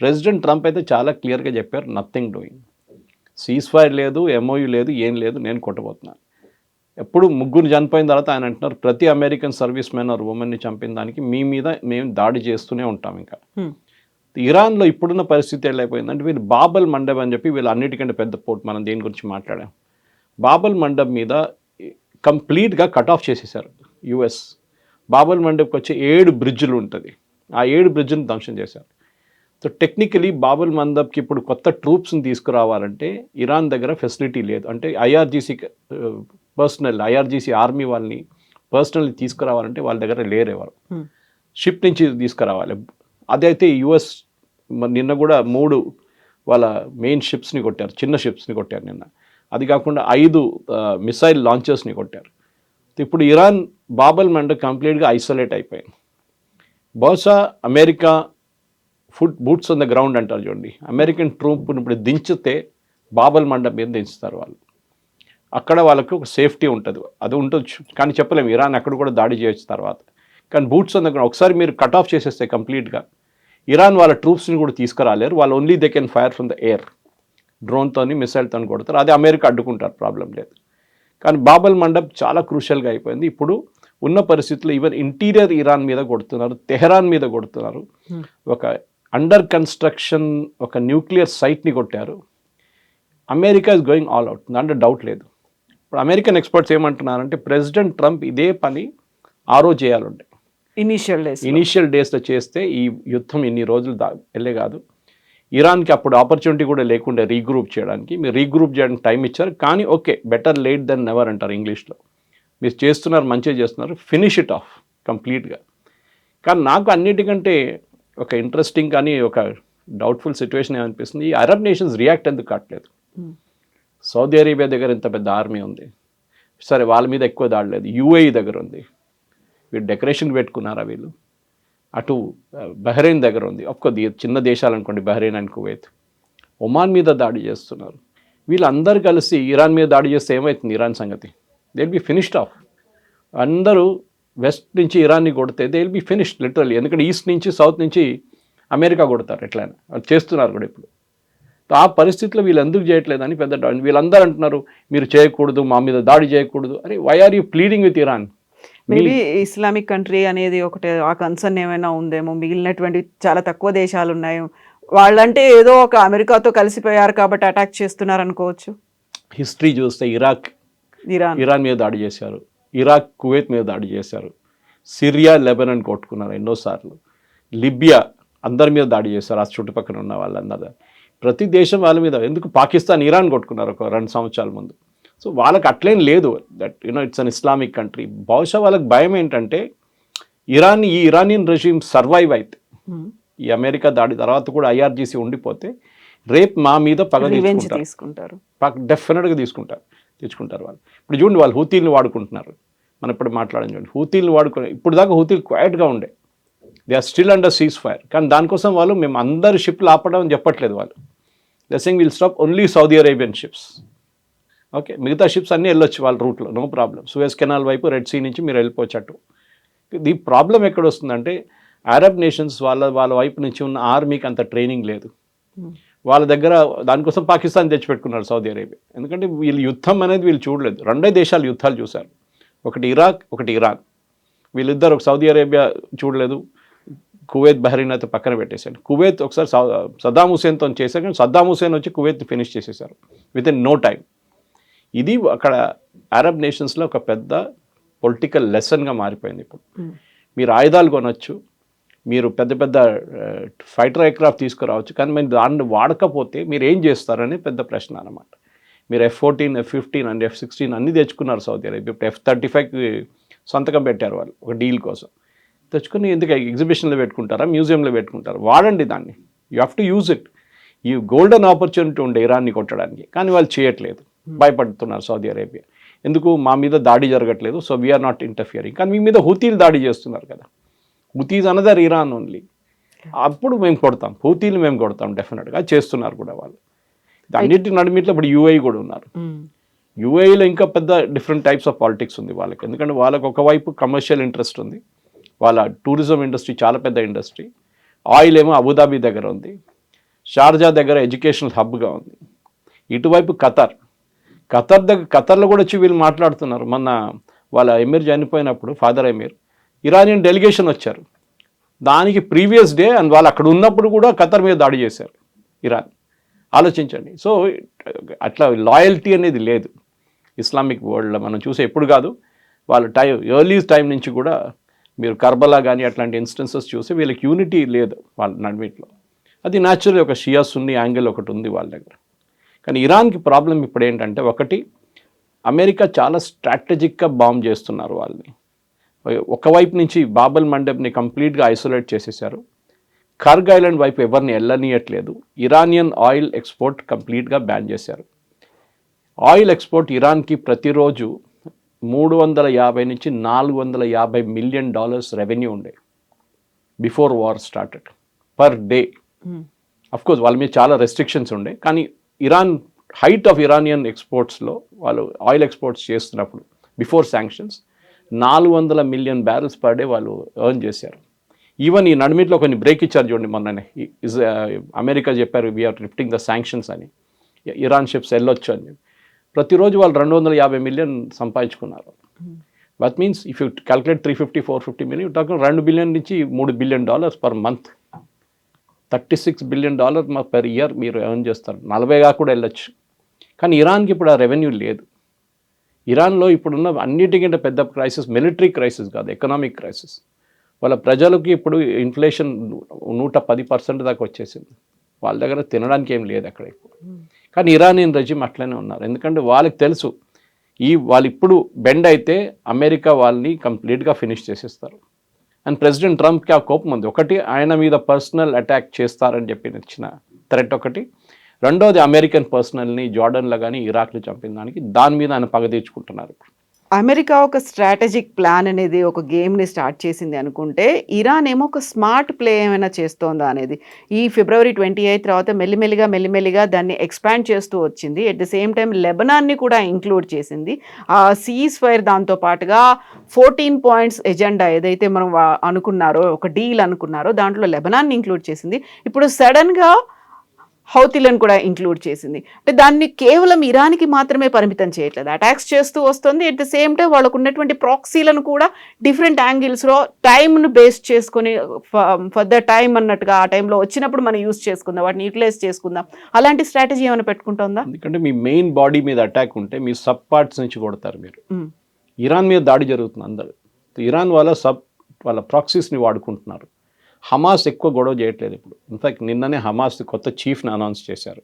Speaker 3: ప్రెసిడెంట్ ట్రంప్ అయితే చాలా క్లియర్గా చెప్పారు, నథింగ్ డూయింగ్, సీజ్ ఫైర్ లేదు, ఎంఓయూ లేదు, ఏం లేదు, నేను కొట్టబోతున్నాను. ఎప్పుడు 3 చనిపోయిన తర్వాత ఆయన అంటున్నారు, ప్రతి అమెరికన్ సర్వీస్ మెన్ ఆర్ ఉమెన్ని చంపిన దానికి మీ మీద మేము దాడి చేస్తూనే ఉంటాం. ఇంకా ఇరాన్లో ఇప్పుడున్న పరిస్థితి వెళ్ళైపోయిందంటే వీళ్ళు బాబల్ మండబ్ అని చెప్పి వీళ్ళు అన్నిటికంటే పెద్ద పోర్ట్, మనం దేని గురించి మాట్లాడాం. బాబల్ మండబ్ మీద కంప్లీట్గా కట్ ఆఫ్ చేసేసారు యుఎస్. బాబల్ మండబ్కి వచ్చే 7 బ్రిడ్జ్లు ఉంటుంది, ఆ 7 బ్రిడ్జ్ని ధ్వంసం చేశారు. సో టెక్నికలీ బాబుల్ మందబ్కి ఇప్పుడు కొత్త ట్రూప్స్ని తీసుకురావాలంటే ఇరాన్ దగ్గర ఫెసిలిటీ లేదు. అంటే ఐఆర్జీసీ ఆర్మీ వాళ్ళని పర్సనల్లీ తీసుకురావాలంటే వాళ్ళ దగ్గర లేరేవారు. షిప్ నుంచి తీసుకురావాలి. అదైతే యుఎస్ నిన్న కూడా 3 వాళ్ళ మెయిన్ షిప్స్ని కొట్టారు, చిన్న షిప్స్ని కొట్టారు నిన్న. అది కాకుండా 5 మిసైల్ లాంచర్స్ని కొట్టారు. ఇప్పుడు ఇరాన్ బాబల్ మండబ్ కంప్లీట్గా ఐసోలేట్ అయిపోయింది. బహుశా America boots on the ground అంటారు చూడండి, అమెరికన్ ట్రూప్ని ఇప్పుడు దించితే బాబల్ మండబ్ మీద దించుతారు వాళ్ళు. అక్కడ వాళ్ళకి ఒక సేఫ్టీ ఉంటుంది, అది ఉండొచ్చు. కానీ చెప్పలేము, ఇరాన్ అక్కడ కూడా దాడి చేయొచ్చు తర్వాత. కానీ బూట్స్ ఆన్ ద గ్రౌండ్ ఒకసారి మీరు కట్ ఆఫ్ చేసేస్తే కంప్లీట్గా ఇరాన్ వాళ్ళ ట్రూప్స్ని కూడా తీసుకురాలేరు. వాళ్ళు only they can fire from the air, డ్రోన్తోని మిసైల్తో కొడతారు. అది అమెరికా అడ్డుకుంటారు, ప్రాబ్లం లేదు. కానీ బాబల్ మండబ్ చాలా క్రూషియల్గా అయిపోయింది. ఇప్పుడు ఉన్న పరిస్థితుల్లో ఈవెన్ ఇంటీరియర్ ఇరాన్ మీద కొడుతున్నారు, తెహరాన్ మీద కొడుతున్నారు. ఒక అండర్ కన్స్ట్రక్షన్ ఒక న్యూక్లియర్ సైట్ని కొట్టారు. America is going all out, దాంట్లో డౌట్ లేదు. ఇప్పుడు అమెరికన్ ఎక్స్పర్ట్స్ ఏమంటున్నారంటే ప్రెసిడెంట్ ట్రంప్ ఇదే పని ఆ రోజు చేయాలంటే ఇనీషియల్ డేస్లో చేస్తే ఈ యుద్ధం ఇన్ని రోజులు వెళ్ళే కాదు. ఇరాన్కి అప్పుడు ఆపర్చునిటీ కూడా లేకుండా రీగ్రూప్ చేయడానికి, మీరు రీగ్రూప్ చేయడానికి టైం ఇచ్చారు. కానీ okay, better late than never అంటారు ఇంగ్లీష్లో. మీరు చేస్తున్నారు, మంచిగా చేస్తున్నారు, ఫినిష్ ఇట్ ఆఫ్ కంప్లీట్గా. కానీ నాకు అన్నిటికంటే ఒక ఇంట్రెస్టింగ్ కానీ ఒక డౌట్ఫుల్ సిచ్యువేషన్ ఏమనిపిస్తుంది, ఈ అరబ్ నేషన్స్ రియాక్ట్ ఎందుకు కావట్లేదు? సౌదీ అరేబియా దగ్గర ఇంత పెద్ద ఆర్మీ ఉంది, సరే వాళ్ళ మీద ఎక్కువ దాడలేదు. యూఏఈ దగ్గర ఉంది, వీళ్ళు డెకరేషన్ పెట్టుకున్నారా వీళ్ళు? అటు బహ్రెయిన్ దగ్గర ఉంది, ఒక్కొక్క చిన్న దేశాలు అనుకోండి, బహ్రెయిన్ అండ్ కువైత్. ఒమాన్ మీద దాడి చేస్తున్నారు. వీళ్ళందరూ కలిసి ఇరాన్ మీద దాడి చేస్తే ఏమవుతుంది ఇరాన్ సంగతి? They will be finished of. అందరూ వెస్ట్ నుంచి ఇరాన్ని కొడితే they will be finished literally. ఎందుకంటే ఈస్ట్ నుంచి సౌత్ నుంచి అమెరికా కొడతారు, ఎట్లయినా వాళ్ళు చేస్తున్నారు కూడా ఇప్పుడు. ఆ పరిస్థితిలో వీళ్ళు ఎందుకు చేయట్లేదని పెద్ద డౌట్. వీళ్ళందరూ అంటున్నారు మీరు చేయకూడదు, మా మీద దాడి చేయకూడదు. అరే why are you pleading with Iran?
Speaker 2: Maybe Islamic country అనేది ఒకటి ఆ కన్సర్న్ ఏమైనా ఉందేమో. మిగిలినటువంటి చాలా తక్కువ దేశాలు ఉన్నాయి, వాళ్ళంటే ఏదో ఒక అమెరికాతో కలిసిపోయారు కాబట్టి అటాక్ చేస్తున్నారు అనుకోవచ్చు.
Speaker 3: హిస్టరీ చూస్తే ఇరాన్ మీద దాడి చేశారు, ఇరాక్ కువైత్ మీద దాడి చేశారు, సిరియా లెబనాన్ కొట్టుకున్నారు ఎన్నోసార్లు, లిబియా అందరి మీద దాడి చేశారు, ఆ చుట్టుపక్కల ఉన్న వాళ్ళందరూ. ప్రతి దేశం వాళ్ళ మీద, ఎందుకు పాకిస్తాన్ ఇరాన్ కొట్టుకున్నారు ఒక 2 సంవత్సరాల ముందు. సో వాళ్ళకి అట్లేం లేదు, that it's an Islamic country. బహుశా వాళ్ళకి భయం ఏంటంటే ఈ ఇరానియన్ రెజ్యూమ్ సర్వైవ్ అయితే, ఈ అమెరికా దాడి తర్వాత కూడా ఐఆర్జీసీ ఉండిపోతే రేపు మా మీద పగ తీసుకుంటారు, డెఫినెట్గా తెచ్చుకుంటారు వాళ్ళు. ఇప్పుడు చూడండి, వాళ్ళు హూతీలను వాడుకుంటున్నారు. మనం ఇప్పుడు మాట్లాడడం చూడండి, హూతీలను వాడుకునే ఇప్పుడు దాకా హూతీలు క్వైట్గా ఉండే, they are still under ceasefire. కానీ దానికోసం వాళ్ళు మేము అందరు షిప్లు ఆపడం అని చెప్పట్లేదు. వాళ్ళు they saying will stop only Saudi Arabian ships. Okay, మిగతా షిప్స్ అన్నీ వెళ్ళొచ్చు వాళ్ళ రూట్లో, నో ప్రాబ్లం. సూయజ్ కెనాల్ వైపు, రెడ్ సీ నుంచి మీరు వెళ్ళిపోవచ్చు. ఈ ప్రాబ్లం ఎక్కడ వస్తుందంటే అరబ్ నేషన్స్ వాళ్ళ వైపు నుంచి ఉన్న ఆర్మీకి అంత ట్రైనింగ్ లేదు. వాళ్ళ దగ్గర దానికోసం పాకిస్తాన్ తెచ్చిపెట్టుకున్నారు సౌదీ అరేబియా. ఎందుకంటే వీళ్ళు యుద్ధం అనేది వీళ్ళు చూడలేదు. 2 దేశాలు యుద్ధాలు చూశారు, ఒకటి ఇరాక్, ఒకటి ఇరాన్. వీళ్ళిద్దరు ఒక సౌదీ అరేబియా చూడలేదు, కువైత్ బహ్రెయిన్ అయితే పక్కన పెట్టేశారు. కువైత్ ఒకసారి సద్దాం హుసేన్తో చేశారు, కానీ సద్దాం హుసేన్ వచ్చి కువైత్ ఫినిష్ చేసేసారు విత్ ఇన్ నో టైం. ఇది అక్కడ అరబ్ నేషన్స్లో ఒక పెద్ద పొలిటికల్ లెసన్గా మారిపోయింది. ఇప్పుడు మీరు ఆయుధాలు కొనవచ్చు, మీరు పెద్ద పెద్ద ఫైటర్ ఎయిర్క్రాఫ్ట్ తీసుకురావచ్చు, కానీ మీరు దాన్ని వాడకపోతే మీరు ఏం చేస్తారని పెద్ద ప్రశ్న అన్నమాట. మీరు F-14, F-15 అండ్ F-16 అన్నీ తెచ్చుకున్నారు సౌదీ అరేబియా. ఇప్పుడు F-35 సంతకం పెట్టారు వాళ్ళు ఒక డీల్ కోసం. తెచ్చుకుని ఎందుకు ఎగ్జిబిషన్లో పెట్టుకుంటారా, మ్యూజియంలో పెట్టుకుంటారా? వాడండి దాన్ని, you have to use it. ఈ గోల్డెన్ ఆపర్చునిటీ ఉండే ఇరాన్ని కొట్టడానికి, కానీ వాళ్ళు చేయట్లేదు, భయపడుతున్నారు సౌదీ అరేబియా. ఎందుకు, మా మీద దాడి జరగట్లేదు, సో వీఆర్ నాట్ ఇంటర్ఫియరింగ్. కానీ మీ మీద హూతీలు దాడి చేస్తున్నారు కదా, హూతీస్ అనదర్ ఇరాన్ ఓన్లీ. అప్పుడు మేము కొడతాం, హూతీలు మేము కొడతాం, డెఫినెట్గా చేస్తున్నారు కూడా వాళ్ళు. అన్నిటి నడిమిట్లో ఇప్పుడు యూఏఈ కూడా ఉన్నారు. యూఏఈలో ఇంకా పెద్ద డిఫరెంట్ టైప్స్ ఆఫ్ పాలిటిక్స్ ఉంది వాళ్ళకి. ఎందుకంటే వాళ్ళకి ఒకవైపు కమర్షియల్ ఇంట్రెస్ట్ ఉంది, వాళ్ళ టూరిజం ఇండస్ట్రీ చాలా పెద్ద ఇండస్ట్రీ. ఆయిల్ ఏమో అబుదాబి దగ్గర ఉంది, షార్జా దగ్గర ఎడ్యుకేషనల్ హబ్గా ఉంది. ఇటువైపు ఖతర్లో కూడా వచ్చి వీళ్ళు మాట్లాడుతున్నారు. మొన్న వాళ్ళ ఎమీర్ చనిపోయినప్పుడు, ఫాదర్ ఎమీర్, ఇరానియన్ డెలిగేషన్ వచ్చారు. దానికి ప్రీవియస్ డే అండ్ వాళ్ళు అక్కడ ఉన్నప్పుడు కూడా ఖతర్ మీద దాడి చేశారు ఇరాన్. ఆలోచించండి. సో అట్లా లాయల్టీ అనేది లేదు ఇస్లామిక్ వరల్డ్లో మనం చూసే. ఎప్పుడు కాదు, వాళ్ళ ఎర్లీ టైం నుంచి కూడా మీరు కర్బలా కానీ అట్లాంటి ఇన్స్టెన్సెస్ చూసి వీళ్ళకి యూనిటీ లేదు వాళ్ళ నడిమిట్లో. అది న్యాచురల్ ఒక షియా సున్నీ యాంగిల్ ఒకటి ఉంది వాళ్ళ దగ్గర. కానీ ఇరాన్కి ప్రాబ్లం ఇప్పుడు ఏంటంటే, ఒకటి అమెరికా చాలా స్ట్రాటజిక్గా బాంబ్ చేస్తున్నారు వాళ్ళని. ఒకవైపు నుంచి బాబల్ మండబ్ని కంప్లీట్గా ఐసోలేట్ చేసేసారు, కర్గ్ ఐలాండ్ వైపు ఎవరిని వెళ్ళనీయట్లేదు, ఇరానియన్ ఆయిల్ ఎక్స్పోర్ట్ కంప్లీట్గా బ్యాన్ చేశారు. ఆయిల్ ఎక్స్పోర్ట్ ఇరాన్కి ప్రతిరోజు $350 నుంచి $450 మిలియన్ రెవెన్యూ ఉండే before war started per day. Of course వాళ్ళ మీద చాలా రెస్ట్రిక్షన్స్ ఉండే, కానీ ఇరాన్ హైట్ ఆఫ్ ఇరానియన్ ఎక్స్పోర్ట్స్లో వాళ్ళు ఆయిల్ ఎక్స్పోర్ట్స్ చేస్తున్నప్పుడు before sanctions 400 million barrels per day వాళ్ళు ఎర్న్ చేశారు. ఈవెన్ ఈ నడిమిట్లో కొన్ని బ్రేక్ ఇచ్చారు చూడండి మొన్ననే. అమెరికా చెప్పారు వీఆర్ లిఫ్టింగ్ ద శాంక్షన్స్ అని, ఇరాన్ షిప్స్ వెళ్ళొచ్చు అని. ప్రతిరోజు వాళ్ళు 250 మిలియన్ సంపాదించుకున్నారు. That means if you calculate 350-450 million, $2 billion నుంచి $3 billion per month, $36 billion per year మీరు ఎర్న్ చేస్తారు. 40గా కూడా వెళ్ళొచ్చు. కానీ ఇరాన్కి ఇప్పుడు ఆ రెవెన్యూ లేదు. ఇరాన్లో ఇప్పుడున్న అన్నిటికంటే పెద్ద క్రైసిస్ మిలిటరీ క్రైసిస్ కాదు, ఎకనామిక్ క్రైసిస్. వాళ్ళ ప్రజలకి ఇప్పుడు ఇన్ఫ్లేషన్ 110% దాకా వచ్చేసింది. వాళ్ళ దగ్గర తినడానికి ఏం లేదు అక్కడ ఇప్పుడు. కానీ ఇరానియన్ రెజిమ్ అట్లనే ఉన్నారు, ఎందుకంటే వాళ్ళకి తెలుసు వాళ్ళు ఇప్పుడు బెండ్ అయితే అమెరికా వాళ్ళని కంప్లీట్గా ఫినిష్ చేసేస్తారు. అండ్ ప్రెసిడెంట్ ట్రంప్కి ఆ కోపం ఉంది. ఒకటి, ఆయన మీద పర్సనల్ అటాక్ చేస్తారని చెప్పి ఇచ్చిన థ్రెట్ ఒకటి. రెండోది, అమెరికన్ పర్సనల్ని జార్డన్లో కానీ ఇరాక్లో చంపిన దాని మీద ఆయన పగ తీర్చుకుంటున్నారు ఇప్పుడు.
Speaker 2: అమెరికా ఒక స్ట్రాటజిక్ ప్లాన్ అనేది ఒక గేమ్ని స్టార్ట్ చేసింది అనుకుంటే, ఇరాన్ ఏమో ఒక స్మార్ట్ ప్లే ఏమైనా చేస్తోందా అనేది. ఈ February 28 తర్వాత మెల్లిమెల్లిగా దాన్ని ఎక్స్పాండ్ చేస్తూ వచ్చింది. ఎట్ ద సేమ్ టైం లెబనాన్ని కూడా ఇంక్లూడ్ చేసింది. ఆ సీజ్ ఫైర్ దాంతో పాటుగా 14 పాయింట్స్ ఎజెండా ఏదైతే మనం అనుకున్నారో, ఒక డీల్ అనుకున్నారో, దాంట్లో లెబనాన్ని ఇంక్లూడ్ చేసింది. ఇప్పుడు సడన్గా హౌతీలను కూడా ఇంక్లూడ్ చేసింది. అంటే దాన్ని కేవలం ఇరాన్కి మాత్రమే పరిమితం చేయట్లేదు, అటాక్స్ చేస్తూ వస్తుంది. అట్ ద సేమ్ టైం వాళ్ళకు ఉన్నటువంటి ప్రాక్సీలను కూడా డిఫరెంట్ యాంగిల్స్లో టైంను బేస్ చేసుకొని ఫర్ ద టైం అన్నట్టుగా ఆ టైంలో వచ్చినప్పుడు మనం యూస్ చేసుకుందాం, వాటిని యూటిలైజ్ చేసుకుందాం, అలాంటి స్ట్రాటజీ ఏమైనా పెట్టుకుంటుందా?
Speaker 3: ఎందుకంటే మీ మెయిన్ బాడీ మీద అటాక్ ఉంటే మీ సబ్ పార్ట్స్ నుంచి కొడతారు మీరు. ఇరాన్ మీద దాడి జరుగుతుంది అందరు. ఇరాన్ వాళ్ళ ప్రాక్సీస్ని వాడుకుంటున్నారు. హమాస్ ఎక్కువ గొడవ చేయట్లేదు ఇప్పుడు. ఇన్ఫాక్ట్ నిన్ననే హమాస్ కొత్త చీఫ్ని అనౌన్స్ చేశారు.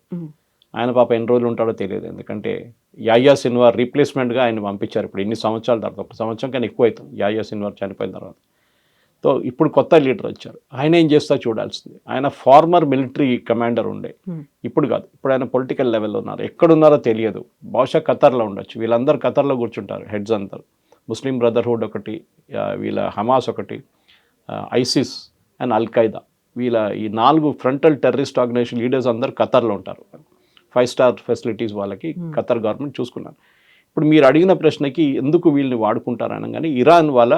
Speaker 3: ఆయన పాప ఎన్ని రోజులు ఉంటాడో తెలియదు, ఎందుకంటే యాయ్యా సిన్వార్ రీప్లేస్మెంట్గా ఆయన పంపించారు. ఇప్పుడు ఇన్ని సంవత్సరాల తర్వాత, ఒక సంవత్సరం కానీ ఎక్కువ అవుతుంది యాయ్యా సిన్వార్ చనిపోయిన తర్వాత. సో ఇప్పుడు కొత్త లీడర్ వచ్చారు, ఆయన ఏం చేస్తా చూడాల్సింది. ఆయన ఫార్మర్ మిలిటరీ కమాండర్ ఉండే, ఇప్పుడు కాదు, ఇప్పుడు ఆయన పొలిటికల్ లెవెల్లో ఉన్నారు. ఎక్కడున్నారో తెలియదు, బహుశా ఖతర్లో ఉండొచ్చు. వీళ్ళందరూ ఖతర్లో కూర్చుంటారు, హెడ్స్ అందరు. ముస్లిం బ్రదర్హుడ్ ఒకటి, వీళ్ళ హమాస్ ఒకటి, ఐసిస్ అండ్ అల్-ఖైదా, వీళ్ళ ఈ 4 ఫ్రంటల్ టెర్రరిస్ట్ ఆర్గనైజేషన్ లీడర్స్ అందరు ఖతర్లో ఉంటారు. 5 స్టార్ ఫెసిలిటీస్ వాళ్ళకి ఖతర్ గవర్నమెంట్ చూసుకున్నారు. ఇప్పుడు మీరు అడిగిన ప్రశ్నకి ఎందుకు వీళ్ళని వాడుకుంటారు అనగానే, ఇరాన్ వాళ్ళ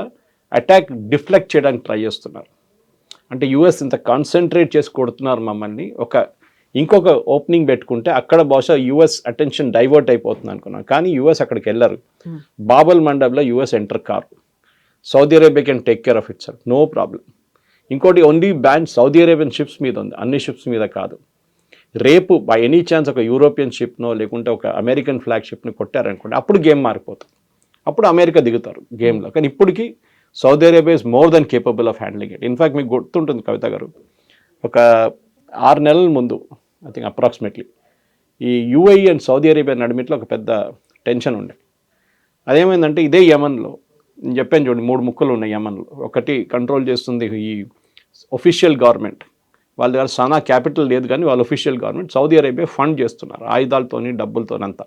Speaker 3: అటాక్ డిఫ్లెక్ట్ చేయడానికి ట్రై చేస్తున్నారు. అంటే యూఎస్ ఇంత కాన్సన్ట్రేట్ చేసి కొడుతున్నారు మమ్మల్ని, ఇంకొక ఓపెనింగ్ పెట్టుకుంటే అక్కడ బహుశా యూఎస్ అటెన్షన్ డైవర్ట్ అయిపోతుంది అనుకున్నాను. కానీ యూఎస్ అక్కడికి వెళ్ళరు. బాబల్ మండబ్లో యూఎస్ ఎంటర్ కారు. Saudi Arabia can take care of it self, no problem. ఇంకోటి only ban Saudi Arabian ships మీద ఉంది, అన్ని షిప్స్ మీద కాదు. రేపు బై ఎనీ ఛాన్స్ ఒక యూరోపియన్ షిప్నో లేకుంటే ఒక అమెరికన్ ఫ్లాగ్ షిప్ని కొట్టారనుకోండి, అప్పుడు గేమ్ మారిపోతుంది, అప్పుడు అమెరికా దిగుతారు గేమ్లో. కానీ ఇప్పటికీ Saudi Arabia is more than capable of handling it. In fact మీకు గుర్తుంటుంది కవిత గారు, ఒక 6 నెలల ముందు ఐ థింక్ అప్రాక్సిమేట్లీ ఈ యూఏఈ అండ్ సౌదీ అరేబియా నడిమిట్లో ఒక పెద్ద టెన్షన్ ఉండే. అదేమైందంటే ఇదే యమన్లో, నేను చెప్పాను చూడండి 3 ముక్కలు ఉన్నాయి యమన్లో. ఒకటి కంట్రోల్ చేస్తుంది ఈ ఒఫిషియల్ గవర్నమెంట్, వాళ్ళ దగ్గర సనా క్యాపిటల్ లేదు కానీ వాళ్ళ official government. Saudi Arabia fund చేస్తున్నారు ఆయుధాలతోని డబ్బులతోనంతా.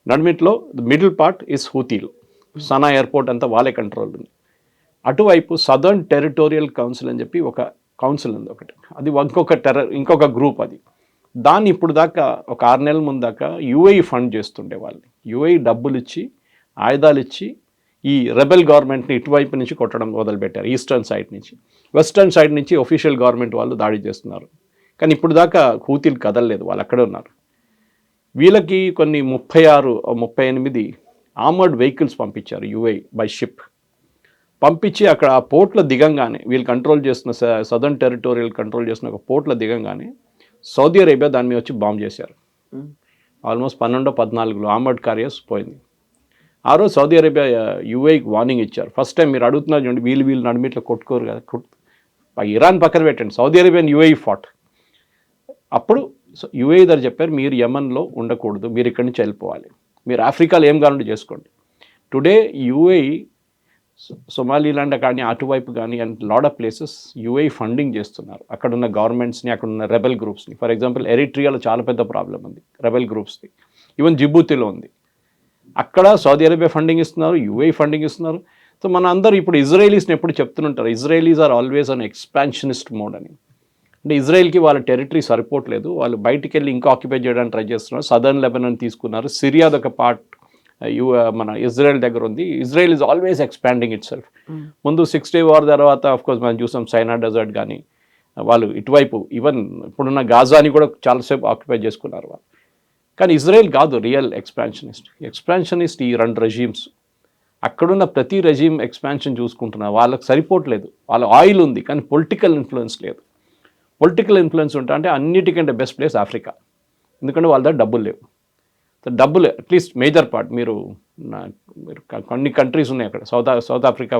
Speaker 3: నడిమిట్లో మిడిల్ పార్ట్ ఇస్ హూతీలు, సనా ఎయిర్పోర్ట్ అంతా వాళ్ళే కంట్రోల్ ఉంది. అటువైపు సదర్న్ టెరిటోరియల్ కౌన్సిల్ అని చెప్పి ఒక కౌన్సిల్ ఉంది ఒకటి, అది ఇంకొక గ్రూప్. అది దాన్ని ఇప్పుడు దాకా ఒక 6 నెలల ముందు దాకా యూఏఈ ఫండ్ చేస్తుండే వాళ్ళని. యూఏఈ డబ్బులు ఇచ్చి ఆయుధాలు ఇచ్చి ఈ రెబెల్ గవర్నమెంట్ని ఇటువైపు నుంచి కొట్టడం మొదలుపెట్టారు. ఈస్టర్న్ సైడ్ నుంచి, వెస్టర్న్ సైడ్ నుంచి ఒఫిషియల్ గవర్నమెంట్ వాళ్ళు దాడి చేస్తున్నారు. కానీ ఇప్పుడు దాకా హూతీలు కదలలేదు, వాళ్ళు అక్కడే ఉన్నారు. వీళ్ళకి కొన్ని 38 ఆర్మర్డ్ వెహికల్స్ పంపించారు యూఏఈ బై షిప్. పంపించి అక్కడ ఆ పోర్ట్లో దిగంగానే, వీళ్ళు కంట్రోల్ చేస్తున్న సదర్న్ టెరిటోరియల్ కంట్రోల్ చేస్తున్న ఒక పోర్ట్లో దిగంగానే సౌదీ అరేబియా దాని మీద వచ్చి బాంబ్ చేశారు. ఆల్మోస్ట్ 12-14 ఆర్మర్డ్ క్యారియర్స్ పోయింది. ఆ రోజు సౌదీ అరేబియా యూఏఈకి వార్నింగ్ ఇచ్చారు. ఫస్ట్ టైం మీరు అడుగుతున్నారు చూడండి, వీళ్ళు నడిమిట్లో కొట్టుకోరు కదా, ఇరాన్ పక్కన పెట్టండి, సౌదీ అరేబియా యూఏఈ ఫాట్. అప్పుడు యూఏఈ దగ్గర చెప్పారు, మీరు యమన్లో ఉండకూడదు, మీరు ఇక్కడి నుంచి వెళ్ళిపోవాలి, మీరు ఆఫ్రికాలో ఏం కావాలంటే చేసుకోండి. టుడే యూఏఈ సొమాలీలాండ్ కానీ అటువైపు కానీ and lot of places UAE funding చేస్తున్నారు అక్కడున్న గవర్నమెంట్స్ని, అక్కడున్న రెబెల్ గ్రూప్స్ని. ఫర్ ఎగ్జాంపుల్ ఎరిట్రియాలో చాలా పెద్ద ప్రాబ్లం ఉంది రెబెల్ గ్రూప్స్ని, ఈవెన్ జిబూతిలో ఉంది. అక్కడ సౌదీ అరేబియా ఫండింగ్ ఇస్తున్నారు, యూఏఈ ఫండింగ్ ఇస్తున్నారు. సో మన అందరూ ఇప్పుడు ఇజ్రాయలీస్ని ఎప్పుడు చెప్తుంటారు, Israelis are always on expansionist mode అని. అంటే ఇజ్రాయెల్కి వాళ్ళ టెరిటరీ సరిపోవట్లేదు, వాళ్ళు బయటికి వెళ్ళి ఇంకా ఆక్యుపై చేయడానికి ట్రై చేస్తున్నారు. సదర్న్ లెబనాన్ తీసుకున్నారు, సిరియాది ఒక పార్ట్ మన ఇజ్రాయెల్ దగ్గర ఉంది. Israel is always expanding it self. ముందు 6 Day వార్ తర్వాత ఆఫ్కోర్స్ మనం చూసాం సైనా డెజర్ట్ కానీ, వాళ్ళు ఇటువైపు ఈవెన్ ఇప్పుడున్న గాజాని కూడా చాలాసేపు ఆక్యుపై చేసుకున్నారు వాళ్ళు. కానీ ఇజ్రాయెల్ కాదు రియల్ ఎక్స్పాన్షనిస్ట్ ఈ 2 రెజీమ్స్. అక్కడున్న ప్రతి రెజీమ్ ఎక్స్పాన్షన్ చూసుకుంటున్నారు, వాళ్ళకి సరిపోవట్లేదు. వాళ్ళ ఆయిల్ ఉంది కానీ పొలిటికల్ ఇన్ఫ్లుయెన్స్ లేదు. పొలిటికల్ ఇన్ఫ్లుయెన్స్ ఉంటే అంటే అన్నిటికంటే బెస్ట్ ప్లేస్ ఆఫ్రికా, ఎందుకంటే వాళ్ళ దగ్గర డబ్బులు లేవు. డబ్బులు అట్లీస్ట్ మేజర్ పార్ట్ మీరు కొన్ని కంట్రీస్ ఉన్నాయి అక్కడ, సౌత్ ఆఫ్రికా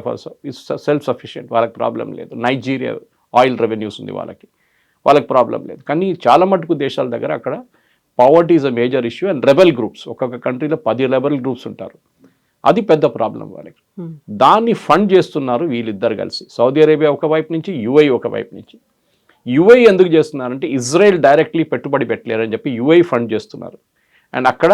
Speaker 3: సెల్ఫ్ సఫిషియెంట్, వాళ్ళకి ప్రాబ్లం లేదు. నైజీరియా ఆయిల్ రెవెన్యూస్ ఉంది వాళ్ళకి ప్రాబ్లం లేదు. కానీ చాలా మటుకు దేశాల దగ్గర అక్కడ poverty is a major issue and rebel groups, ఒక్కొక్క కంట్రీలో 10 రెబెల్ గ్రూప్స్ ఉంటారు, అది పెద్ద ప్రాబ్లం వాళ్ళకి. దాన్ని ఫండ్ చేస్తున్నారు వీళ్ళిద్దరు కలిసి, సౌదీ అరేబియా ఒకవైపు నుంచి, యూఏఈ ఒకవైపు నుంచి. యూఏఈ ఎందుకు చేస్తున్నారంటే ఇజ్రాయెల్ డైరెక్ట్లీ పెట్టుబడి పెట్టలేరని చెప్పి యూఏఈ ఫండ్ చేస్తున్నారు. అండ్ అక్కడ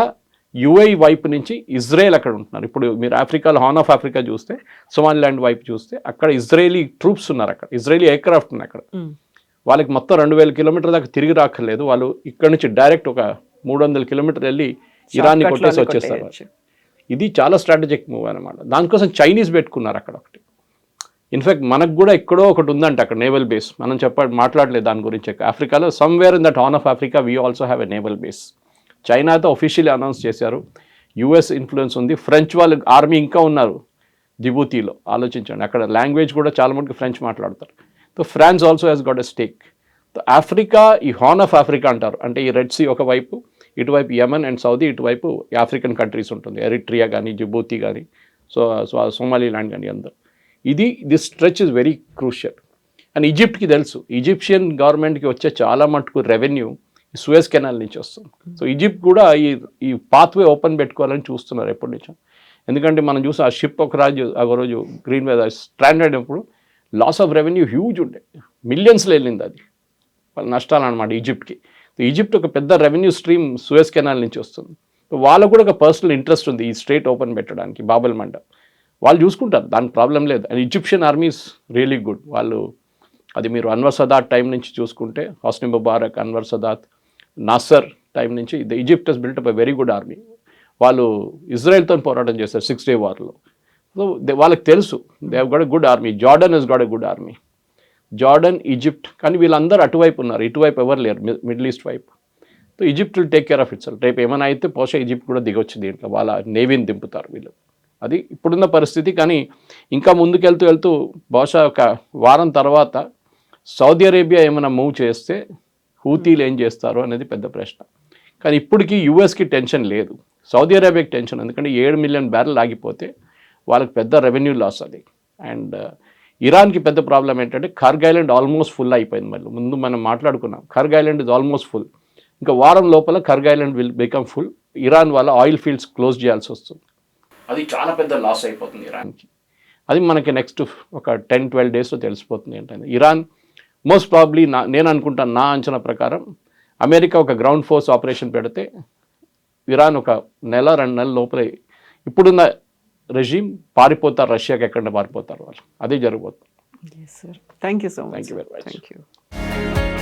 Speaker 3: యూఏఈ వైపు నుంచి ఇజ్రాయెల్ అక్కడ ఉంటున్నారు. ఇప్పుడు మీరు ఆఫ్రికాలో హార్న్ ఆఫ్ ఆఫ్రికా చూస్తే, సోమాలిలాండ్ వైపు చూస్తే అక్కడ ఇజ్రాయేలీ ట్రూప్స్ ఉన్నారు, అక్కడ ఇజ్రాయేలీ ఎయిర్క్రాఫ్ట్ ఉన్నాయి అక్కడ. వాళ్ళకి మొత్తం 2000 కిలోమీటర్ల దాకా తిరిగి రాక్కర్లేదు, వాళ్ళు ఇక్కడ నుంచి డైరెక్ట్ ఒక 300 కిలోమీటర్లు వెళ్ళి ఇరాన్ని కొట్టేసి వచ్చేస్తారు. ఇది చాలా స్ట్రాటజిక్ మూవ్ అనమాట. దానికోసం చైనీస్ పెట్టుకున్నారు అక్కడ ఒకటి. ఇన్ఫ్యాక్ట్ మనకు కూడా ఎక్కడో ఒకటి ఉందంట అక్కడ నేవల్ బేస్, మనం మాట్లాడలేదు దాని గురించి. ఆఫ్రికాలో somewhere in that horn of Africa we also have a naval base. చైనాతో ఒఫీషియల్లీ అనౌన్స్ చేశారు, యుఎస్ ఇన్ఫ్లుయెన్స్ ఉంది, ఫ్రెంచ్ వాళ్ళ ఆర్మీ ఇంకా ఉన్నారు జిబూతీలో. ఆలోచించండి, అక్కడ లాంగ్వేజ్ కూడా చాలా మటుకు ఫ్రెంచ్ మాట్లాడతారు. So France also has got a stake. Africa, ఈ హార్న్ ఆఫ్ ఆఫ్రికా అంటారు, అంటే ఈ రెడ్ సీ ఒకవైపు, ఇటువైపు యమన్ అండ్ సౌదీ, ఇటువైపు ఆఫ్రికన్ కంట్రీస్ ఉంటుంది, ఎరిట్రియా కానీ జిబూతి కానీ సోమాలీలాండ్ కానీ అందరు. This stretch is very crucial. And ఈజిప్ట్కి తెలుసు, ఈజిప్షియన్ గవర్నమెంట్కి వచ్చే చాలా మటుకు రెవెన్యూ సూయజ్ కెనాల్ నుంచి వస్తుంది. సో ఈజిప్ట్ కూడా ఈ పాత్వే ఓపెన్ పెట్టుకోవాలని చూస్తున్నారు ఎప్పటి నుంచో. ఎందుకంటే మనం చూసి ఆ షిప్ ఒక రోజు గ్రీన్ మీద స్ట్రాండ్ అయినప్పుడు లాస్ ఆఫ్ రెవెన్యూ హ్యూజ్ ఉండే, మిలియన్స్లో వెళ్ళింది, అది వాళ్ళ నష్టాలు అనమాట ఈజిప్ట్కి. ఈజిప్ట్ ఒక పెద్ద రెవెన్యూ స్ట్రీమ్ సూయజ్ కెనాల్ నుంచి వస్తుంది. వాళ్ళకు కూడా ఒక పర్సనల్ ఇంట్రెస్ట్ ఉంది ఈ స్ట్రేట్ ఓపెన్ పెట్టడానికి, బాబల్ మండప్ వాళ్ళు చూసుకుంటారు, దానికి ప్రాబ్లం లేదు. And Egyptian army is really good. వాళ్ళు అది మీరు అన్వర్ సదాత్ టైం నుంచి చూసుకుంటే, హస్ని ముబారక్, అన్వర్ సదాత్, నాసర్ టైం నుంచి Egypt has built up a very good army. వాళ్ళు ఇజ్రాయెల్తో పోరాటం చేస్తారు 6 Day వార్లో. సో వాళ్ళకి తెలుసు they have got a good army. Jordan has got a good army, Jordan, Egypt. కానీ వీళ్ళందరూ అటువైపు ఉన్నారు, ఇటువైపు ఎవరు లేరు, మిడిల్ ఈస్ట్ వైపు. So Egypt will take care of it self. రేపు ఏమైనా అయితే బహుశా ఈజిప్ట్ కూడా దిగొచ్చు దీంట్లో, వాళ్ళ నేవీని దింపుతారు వీళ్ళు. అది ఇప్పుడున్న పరిస్థితి. కానీ ఇంకా ముందుకెళ్తూ బహుశా ఒక వారం తర్వాత సౌదీ అరేబియా ఏమైనా మూవ్ చేస్తే హూతీలు ఏం చేస్తారు అనేది పెద్ద ప్రశ్న. కానీ ఇప్పటికీ యూఎస్కి టెన్షన్ లేదు, సౌదీ అరేబియాకి టెన్షన్. ఎందుకంటే 7 మిలియన్ బ్యారెల్ ఆగిపోతే వాళ్ళకి పెద్ద రెవెన్యూ లాస్ అది. అండ్ ఇరాన్కి పెద్ద ప్రాబ్లం ఏంటంటే ఖర్గ్ ఐలాండ్ ఆల్మోస్ట్ ఫుల్ అయిపోయింది. మళ్ళీ ముందు మనం మాట్లాడుకున్నాం, Kharg Island is almost full. ఇంకా వారం లోపల Kharg Island will become full. Iran వాళ్ళ ఆయిల్ ఫీల్డ్స్ క్లోజ్ చేయాల్సి వస్తుంది. అది చాలా పెద్ద లాస్ అయిపోతుంది ఇరాన్కి. అది మనకి నెక్స్ట్ ఒక 10-12 డేస్లో తెలిసిపోతుంది ఏంటంటే. ఇరాన్ మోస్ట్ ప్రాబ్లీ నేను అనుకుంటాను, నా అంచనా ప్రకారం అమెరికా ఒక గ్రౌండ్ ఫోర్స్ ఆపరేషన్ పెడితే ఇరాన్ ఒక 1-2 నెలల లోపలే ఇప్పుడున్న రెజీమ్ పారిపోతారు, రష్యాకి ఎక్కడ పారిపోతారు వాళ్ళు. అదే జరగబోతుంది.
Speaker 2: Yes, sir. Thank you so much.
Speaker 3: Thank you very much.
Speaker 2: Thank you.